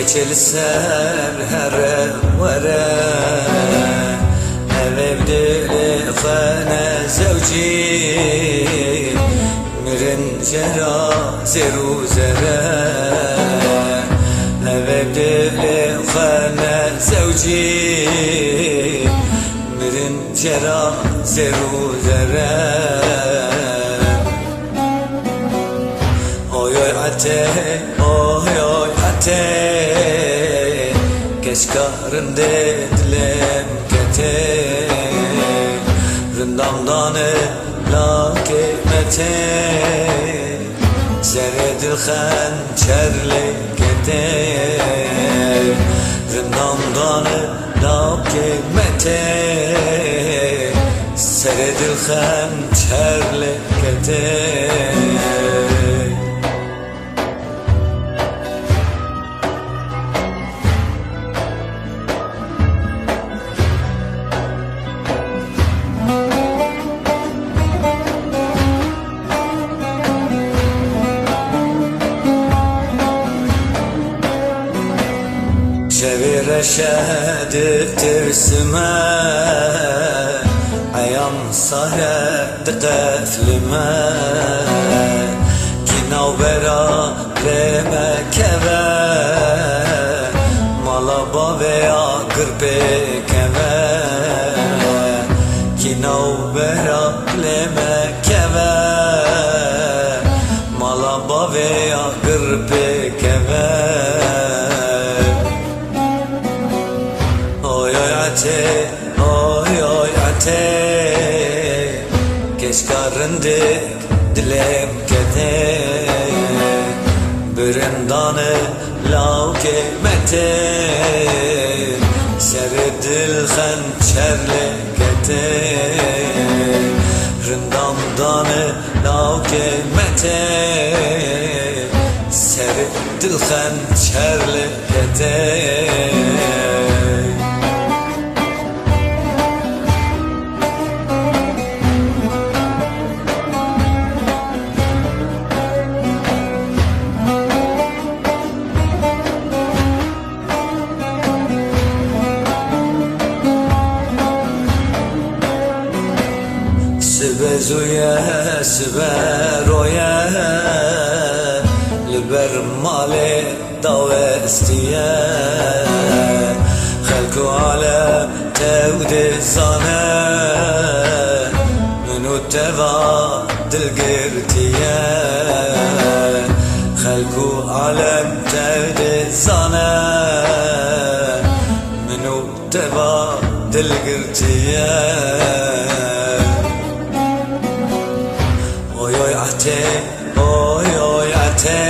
keçeli ser here were evdili khana zevci mirin jera zeru zere evdili khana zevci mirin jera zeru zere oy oy ate oy oy ate keşkarın dedilem kete rindamdanı laki mete seredil hançerle kete rindamdanı laki mete seredil hançerle kete Çevire şehdi tirsime ayam sare dıkeflime kinav bera leme keve malaba veya gırbe keve kinav bera leme keve malaba veya gırbe keve ate oy oy ate keşkarındık dilem kete büründanı lavke mete seredil hançerle kete rindamdanı lavke mete seredil hançerle kete Sibezuye siberoye liber male davestiye halku alem tevdi zane minu teva dilgirtiye halku alem tevdi zane minu teva dilgirtiye oy oy ate oy oy ate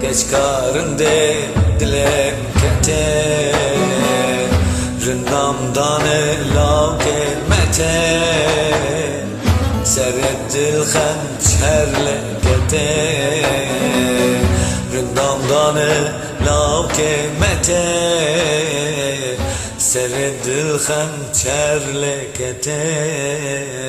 keşkarın dilem kete rindamdanı lavke mete sereddil hançerle kete rindamdanı lavke mete sereddil hançerle kete